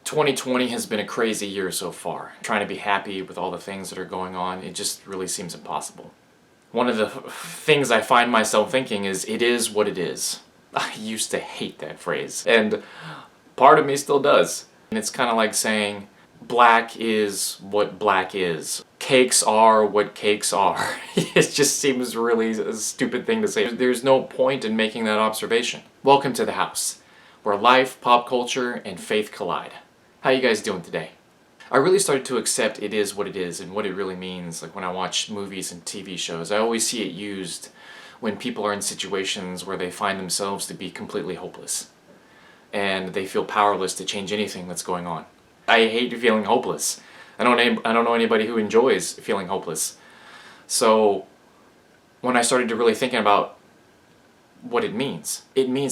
2020 has been a crazy year so far. Trying to be happy with all the things that are going on, it just really seems impossible. One of the things I find myself thinking is, it is what it is. I used to hate that phrase, and part of me still does. And it's kind of like saying, black is what black is. Cakes are what cakes are. It just seems really a stupid thing to say. There's no point in making that observation. Welcome to the house, where life, pop culture, and faith collide. How you guys doing today? I really started to accept it is what it is and what it really means. Like when I watch movies and TV shows, I always see it used when people are in situations where they find themselves to be completely hopeless and they feel powerless to change anything that's going on. I hate feeling hopeless. I don't know anybody who enjoys feeling hopeless. So when I started to really thinking about what it means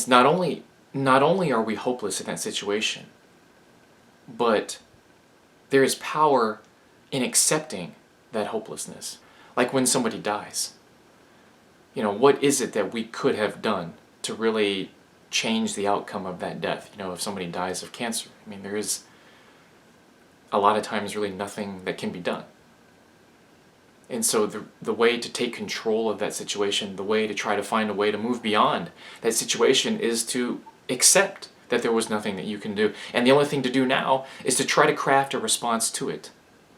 not only are we hopeless in that situation, but there is power in accepting that hopelessness. Like when somebody dies. You know, what is it that we could have done to really change the outcome of that death? You know, if somebody dies of cancer, I mean, there is a lot of times really nothing that can be done. And so the way to take control of that situation, the way to try to find a way to move beyond that situation is to accept that there was nothing that you can do. And the only thing to do now is to try to craft a response to it.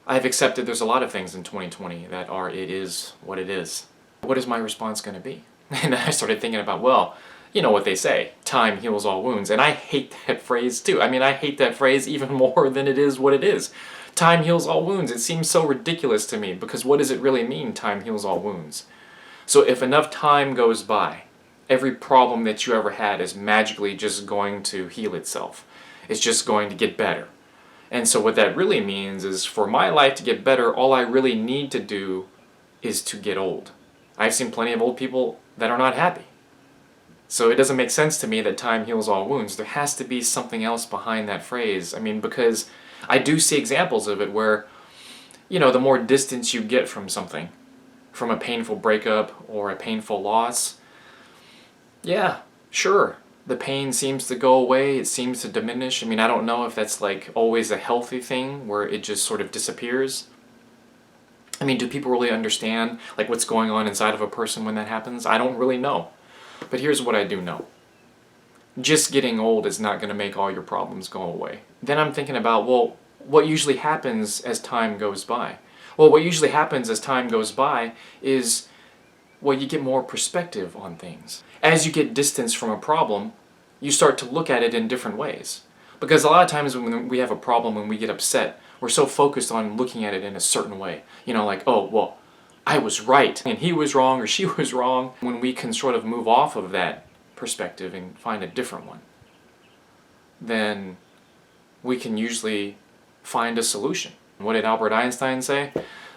I've accepted there's a lot of things in 2020 that are, it is what it is. What is my response going to be? And I started thinking about, well, you know what they say, time heals all wounds. And I hate that phrase too. I mean, I hate that phrase even more than it is what it is. Time heals all wounds. It seems so ridiculous to me, because what does it really mean, time heals all wounds? So if enough time goes by, every problem that you ever had is magically just going to heal itself. It's just going to get better. And so what that really means is, for my life to get better, all I really need to do is to get old. I've seen plenty of old people that are not happy. So it doesn't make sense to me that time heals all wounds. There has to be something else behind that phrase. I mean, because I do see examples of it where, you know, the more distance you get from something, from a painful breakup or a painful loss, yeah, sure, the pain seems to go away, it seems to diminish. I mean, I don't know if that's like always a healthy thing where it just sort of disappears. I mean, do people really understand like what's going on inside of a person when that happens? I don't really know. But here's what I do know. Just getting old is not going to make all your problems go away. Then I'm thinking about, well, what usually happens as time goes by? Well, what usually happens as time goes by is, well, you get more perspective on things. As you get distance from a problem, you start to look at it in different ways. Because a lot of times when we have a problem, when we get upset, we're so focused on looking at it in a certain way. You know, like, oh, well, I was right and he was wrong or she was wrong. When we can sort of move off of that perspective and find a different one, then we can usually find a solution. What did Albert Einstein say?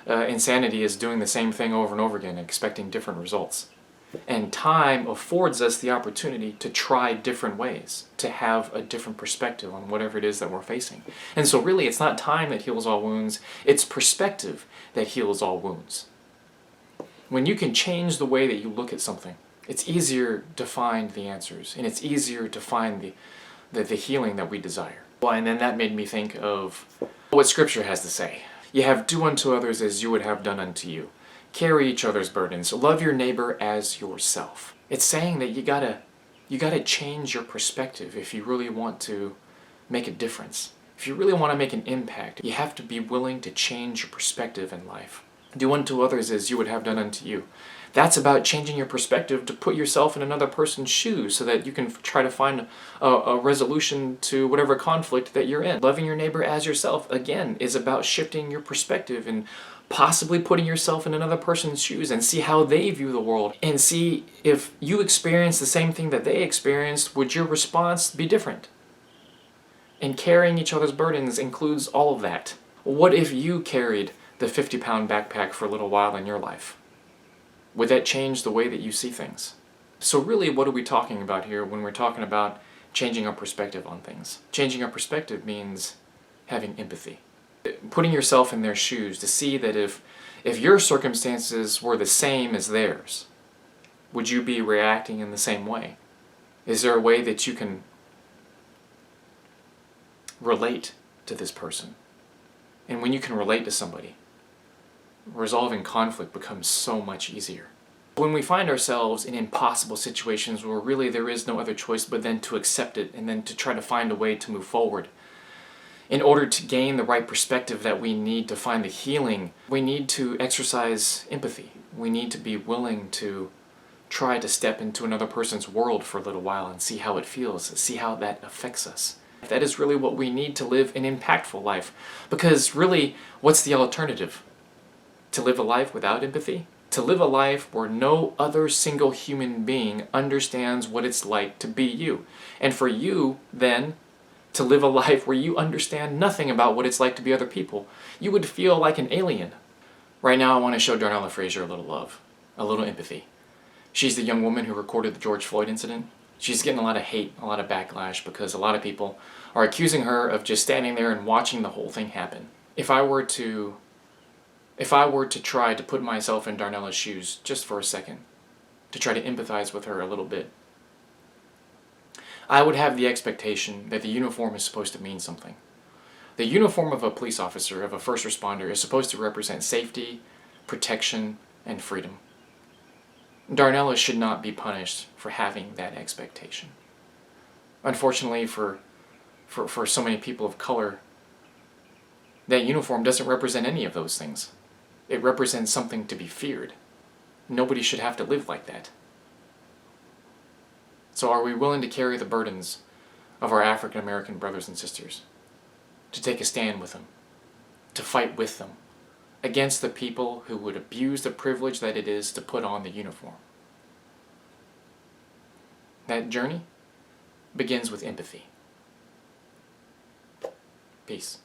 Insanity is doing the same thing over and over again, expecting different results. And time affords us the opportunity to try different ways, to have a different perspective on whatever it is that we're facing. And so really, it's not time that heals all wounds, it's perspective that heals all wounds. When you can change the way that you look at something, it's easier to find the answers, and it's easier to find the healing that we desire. Well, and then that made me think of what Scripture has to say. You have do unto others as you would have done unto you. Carry each other's burdens. Love your neighbor as yourself. It's saying that you gotta change your perspective if you really want to make a difference. If you really want to make an impact, you have to be willing to change your perspective in life. Do unto others as you would have done unto you. That's about changing your perspective to put yourself in another person's shoes so that you can try to find a resolution to whatever conflict that you're in. Loving your neighbor as yourself, again, is about shifting your perspective and possibly putting yourself in another person's shoes and see how they view the world. And see if you experience the same thing that they experienced, would your response be different? And carrying each other's burdens includes all of that. What if you carried the 50-pound backpack for a little while in your life? Would that change the way that you see things? So really, what are we talking about here when we're talking about changing our perspective on things? Changing our perspective means having empathy. Putting yourself in their shoes to see that if your circumstances were the same as theirs, would you be reacting in the same way? Is there a way that you can relate to this person. And when you can relate to somebody, resolving conflict becomes so much easier. When we find ourselves in impossible situations where really there is no other choice but then to accept it and then to try to find a way to move forward, in order to gain the right perspective that we need to find the healing, we need to exercise empathy. We need to be willing to try to step into another person's world for a little while and see how it feels, see how that affects us. That is really what we need to live an impactful life. Because really, what's the alternative? To live a life without empathy? To live a life where no other single human being understands what it's like to be you. And for you, then, to live a life where you understand nothing about what it's like to be other people. You would feel like an alien. Right now I want to show Darnella Frazier a little love, a little empathy. She's the young woman who recorded the George Floyd incident. She's getting a lot of hate, a lot of backlash, because a lot of people are accusing her of just standing there and watching the whole thing happen. If I were to try to put myself in Darnella's shoes just for a second, to try to empathize with her a little bit, I would have the expectation that the uniform is supposed to mean something. The uniform of a police officer, of a first responder, is supposed to represent safety, protection, and freedom. Darnella should not be punished for having that expectation. Unfortunately, for so many people of color, that uniform doesn't represent any of those things. It represents something to be feared. Nobody should have to live like that. So are we willing to carry the burdens of our African American brothers and sisters? To take a stand with them? To fight with them? Against the people who would abuse the privilege that it is to put on the uniform? That journey begins with empathy. Peace.